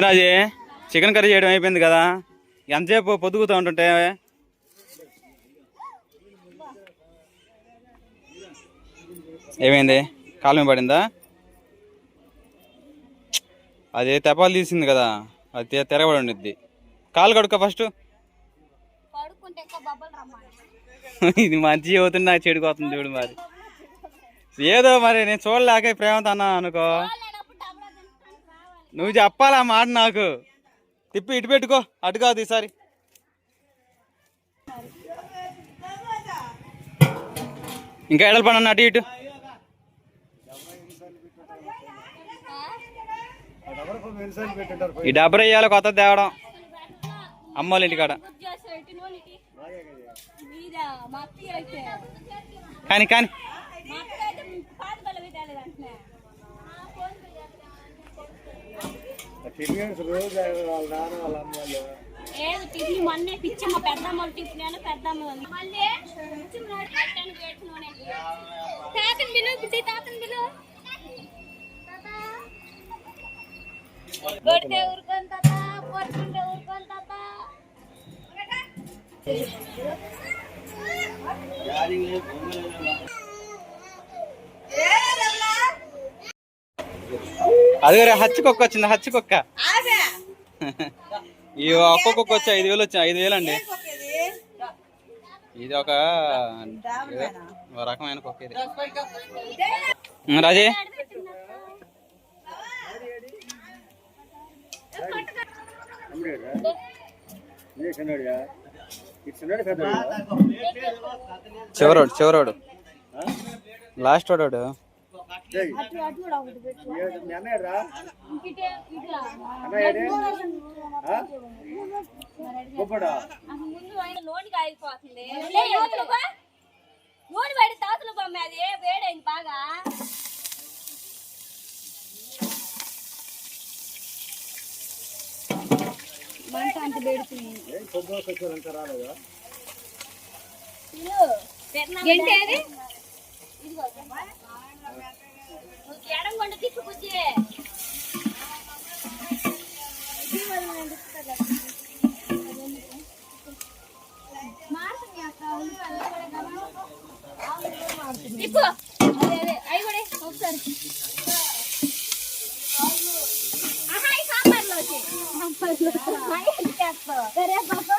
అది chicken curry చేయడం అయిపోయింది కదా, ఎంతసేపు పొద్దుగుతూ ఉంటుంటే ఏమైంది? కాలు పడిందా? అది తెపాలు తీసింది కదా, అది తెరవడి ఉండిద్ది. కాలు కడుక్కో ఫస్ట్. ఇది మంచి అవుతుంది, నాకు చెడుకోతుంది చూడు. మరి ఏదో మరి నేను చూడలేక ప్రేమతో అన్నా అనుకో. నువ్వు చెప్పాలా మాట నాకు. తిప్పి ఇటు పెట్టుకో, అటు కాదు ఈసారి. ఇంకా ఎడల పని అన్న అటు ఇటు. ఈ డబ్బర వేయాలి, కొత్త తేవడం అమ్మోళ్ళ ఇంటికాడ. కానీ కానీ మొన్నే పిచ్చమ్మ పెద్దమ్మ టిఫిన్ పెద్దమ్మ తాతని బిలు బుద్ధి తాతని బిలు కొడితే ఊరుకొని తాత, కొట్టుకుంటే ఊరుకొని తాత. అదే హచ్చుకొక్క వచ్చింది, హచ్చుకొక్క. ఈ ఒక్కొక్క వచ్చి 5,000 వచ్చాయి. 5,000 అండి. ఇది ఒక రకమైన కుక్క. ఇది రాజే చివరోడు లాస్ట్ వాడు. నూనె కాగిపోతుంది, నూనె పడి తాతలు బొమ్మది వేడైంది బాగా. మంట అంత పెడుతుంది. ఎడం కొండ తిప్పు బుజ్జి. తిప్పు అదే అవి కూడా ఒకసారి. సాంబార్లో సరే పాప.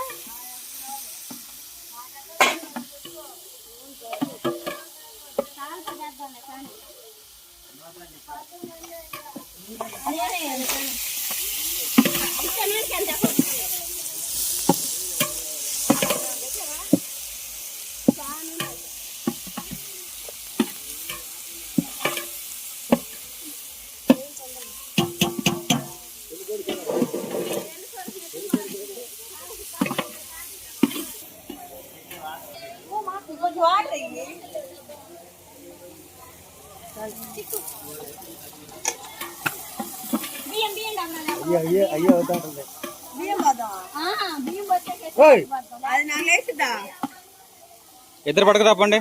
ఇద్దరు పడక తప్పండి.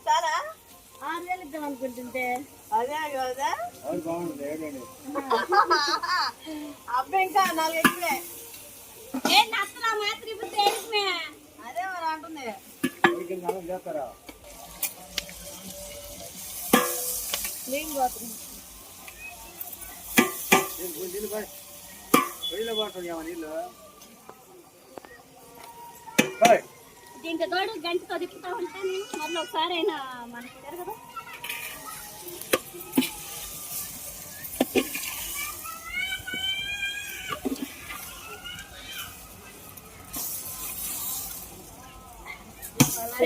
చాలా 6,000 ఇద్దాం అనుకుంటుంటే అదే కదా. అబ్బాయి ఇంకా 4 ఎక్కువే. అదే మరి అంటుంది. దీంట్లో తోడు గంటతో తిప్పుతా ఉంటాను. మొదలు ఒకసారి అయినా మనకి కదా.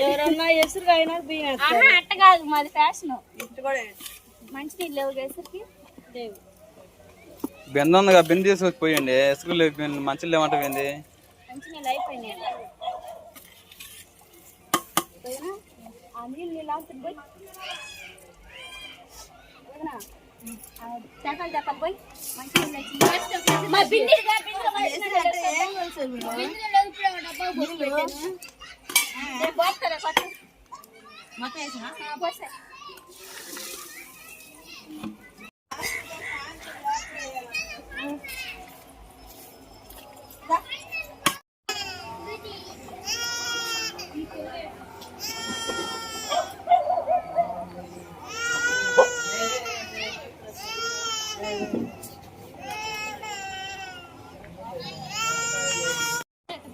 ఎవరన్నా ఎసురు అయినా బియ్యం అట్ట కాదు మాది ఫ్యాషన్ మంచి నీళ్ళు లేవు ఎసురుకి లేవు. బిందె ఉందిగా, బిందె తీసుకొచ్చి పోయండి. స్కూల్ మంచిలు లేమంటుంది. మంచి నీళ్ళు అయిపోయినాయి. ఆ నీళ్ళు నీళ్ళు అవుతుంది పోయి చేపలు చేపలు పోయి మంచి నీళ్ళు వచ్చింది. మా బిందెలుగా బిందెలు డబ్బా పోసి పెట్టాను. పోస్తారా కొత్త మొత్తం వేసినా పోస్తా.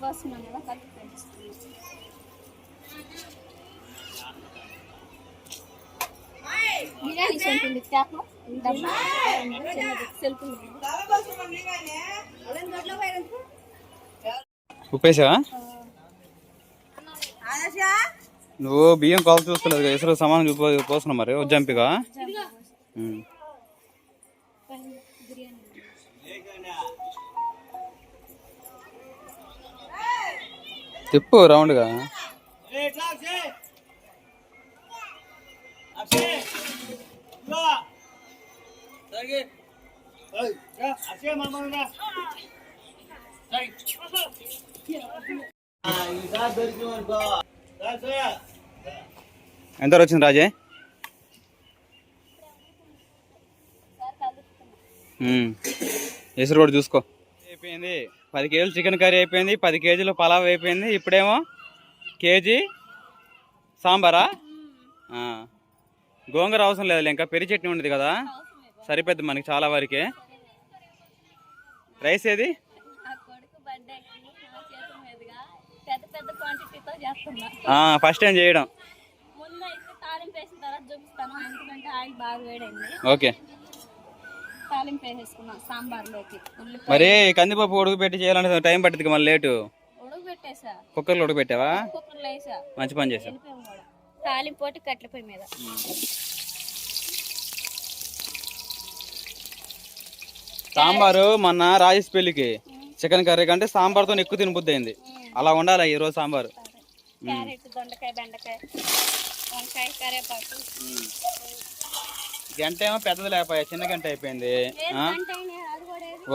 పోస్తున్నాం కదా కలిపి బిర్యానీ ఉంటుంది చేప డబ్బా సెల్ఫ్ ఉప్పేసావా? నువ్వు బియ్యం కొలత చూసుకోలేదు. ఎసురు సమానం పోస్తున్నావు మరి జంపిగా. తిప్పు రౌండ్గా. ఎంత వచ్చింది రాజే? ఎసురు కూడా చూసుకో. అయిపోయింది 10 కేజీలు చికెన్ కర్రీ అయిపోయింది, 10 కేజీలు పలావ్ అయిపోయింది. ఇప్పుడేమో కేజీ సాంబారా? గోంగూర అవసరం లేదు, ఇంకా పెరి చట్నీ ఉండదు కదా, సరిపోద్ది మనకి చాలా వరకే. రైస్ ఏది? ఫస్ట్ టైం చేయడం. ఓకే. మరి కందిపప్పు ఉడకబెట్టి చేయాలంటే టైం పడుతుంది, మళ్ళీ లేటు. కుక్కర్లో ఉడకబెట్టావా? మంచి పని చేసావు. తాలింపోటి కట్ల పొయ్యి మీద సాంబారు మొన్న రాజేష్ పెళ్లికి చికెన్ కర్రీ కంటే సాంబార్తో ఎక్కువ తినబుద్ధి అయింది. అలా ఉండాలి ఈరోజు సాంబారు. క్యారెట్, దొండకాయ, బెండకాయ, వంకాయ, కరివేపాకు. గంట ఏమో పెద్దది లేకపోయా, చిన్న గంట అయిపోయింది.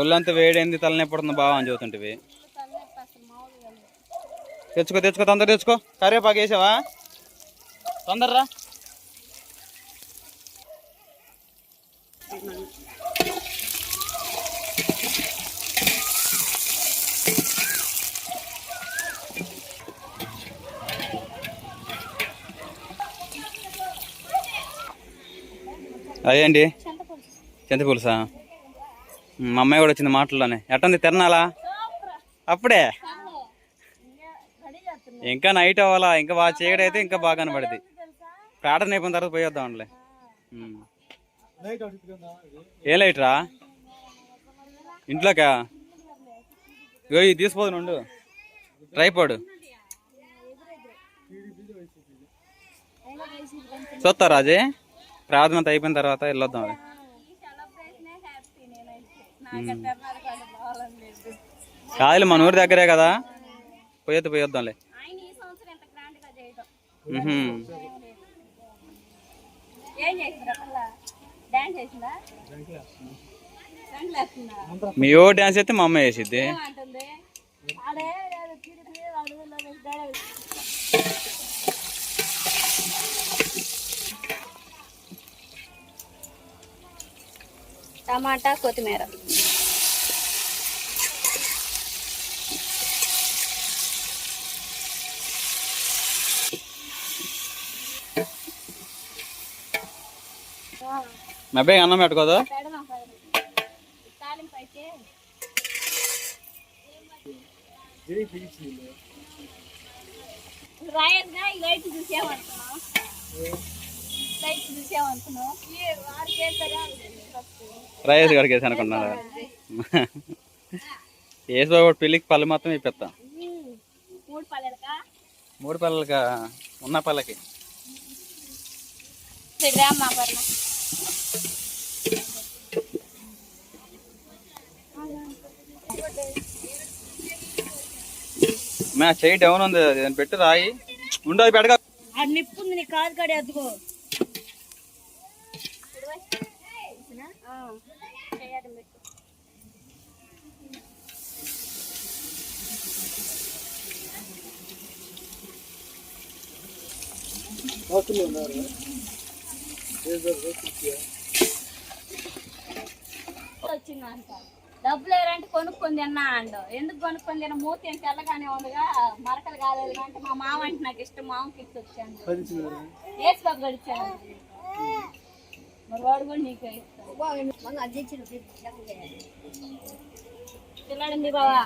ఒళ్ళంతా వేడైంది, తలనొప్పి పడుతుంది బాగా అని చూస్తుంటివి. తెచ్చుకో తెచ్చుకో, తొందర తెచ్చుకో. కరివేపాకు వేసావా? తొందరరా. అదేంటి చింతపులుసా? మా అమ్మాయి కూడా వచ్చింది మాటల్లోనే. ఎట్టుంది తిరణాలా? అప్పుడే ఇంకా నైట్ అవ్వాలా, ఇంకా బాగా చీకటి అయితే ఇంకా బాగా కనపడుద్ది. ప్రార్థన అయిపోయిన తర్వాత పోయేద్దాంలే. ఏ లైట్ రా ఇంట్లోకా? ఇది తీసిపోదు నుండు ట్రైపాడ్ చూస్తా రాజే. ప్రార్థన అంతా అయిపోయిన తర్వాత వెళ్ళొద్దాం. అది కాదులే, మన ఊరి దగ్గరే కదా, పోయొద్దాంలే. మీ ఓ డ్యాన్స్ అయితే మా అమ్మ వేసిద్ది. టమాటా, కొత్తిమీర. మా అబ్బాయి అన్నం పెట్టుకోదు. తాలింపు అయితే రాయల్గా ఈ లైట్ చూసామనుకున్నాం. రాయేసి గడికి వేసి అనుకున్నాను. వేసుకో పెళ్ళికి పళ్ళు మొత్తం ఇప్పిస్తా. 3 పల్లెలకా 3 పళ్ళకా ఉన్న పళ్ళకి రామ్మా పర్ణ మే చెయ్యి డౌన్ ఉంది, అది పెట్టు రాయి ఉండదు పెడగా. ఆ నిప్పు ఉంది నీ కాదు కాడ ఎత్తుకో. వచ్చిందంట డబ్బులు ఏరంటే కొనుక్కొని తిన్నా అండు. ఎందుకు కొనుక్కొని తిన్న? మూతి ఏం తెల్లగానే ఉందిగా, మరకలు కాలేదు అంటే మా మామ అంటే నాకు ఇష్టం, మామకి ఇచ్చి వచ్చాను. ఏసు బాబు గడిచాను మరి వాడు కూడా నీకే పిల్లాడింది బావా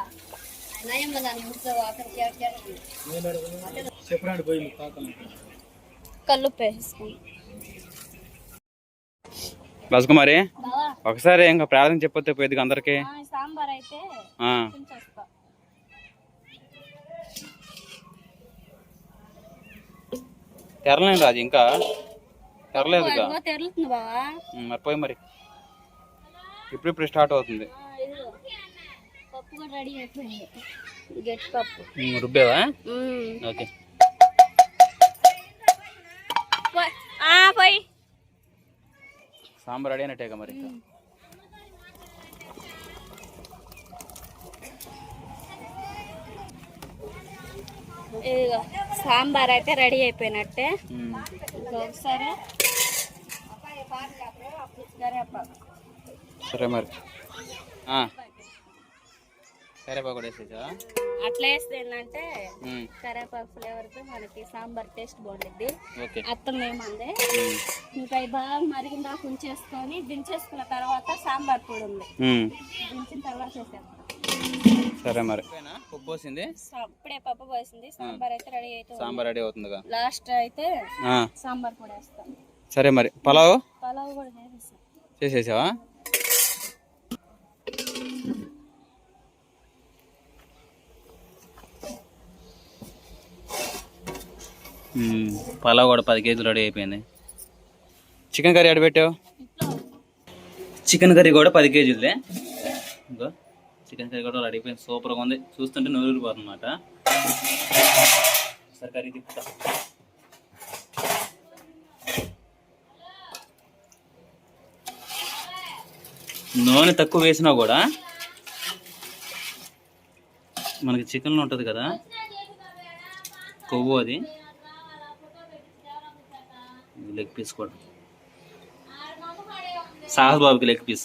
కల్లుప్పు వేసుకుని రాజకుమారి ఒకసారి ఇంకా ప్రార్థన చెప్పొద్దు పోయేది అందరికి. సాంబార్ అయితే తెరలేను రాజు, ఇంకా తెరలేదు తెరులుతుంది బావా. మర్చిపోయి మరి ఇప్పుడు స్టార్ట్ అవుతుంది. పప్పు కూడా రెడీ అయిపోయింది, గట్టి పప్పు రుబ్బేవా? ఓకే పోయి సాంబార్ రెడీ అయినట్టేగా మరి. ఇదిగో సాంబార్ అయితే రెడీ అయిపోయినట్టే. ఒకసారి సరే మరి కరేపాకు కూడా వేసేసా. అట్లా వేస్తే ఏంటంటే కరేపాకు ఫ్లేవర్తో మనకి సాంబార్ టేస్ట్ బాగుంటుంది. అత్తం ఏమంది ఇంకా బాగా మరిగిన దాకా ఉంచేసుకొని దించేసుకున్న తర్వాత సాంబార్ పొడి ఉంది, దించిన తర్వాత వేసేస్తాం. సరే మరి పప్పు పోసింది, ఇప్పుడే పప్పు పోసింది, సాంబార్ అయితే రెడీ అవుతుంది. సాంబార్ రెడీ అవుతుంది. లాస్ట్ అయితే సాంబార్ పొడి వేస్తాం. సరే మరి పలావ్ కూడా చేసేసావా? పలావ్ కూడా 10 కేజీలు రెడీ అయిపోయింది. చికెన్ కర్రీ ఎక్కడ పెట్టావు? చికెన్ కర్రీ కూడా 10 కేజీలే. ఇంకా చికెన్ కర్రీ కూడా రెడీ అయిపోయింది, సూపర్గా ఉంది. చూస్తుంటే నూరిపోతుంది అన్నమాట. సరే కర్రీ తిప్పుతా. నూనె తక్కువ వేసినా కూడా మనకి చికెన్లో ఉంటుంది కదా కొవ్వు, అది లెగ్ పీస్ కూడా సాహస్ బాబుకి లెగ్ పీస్.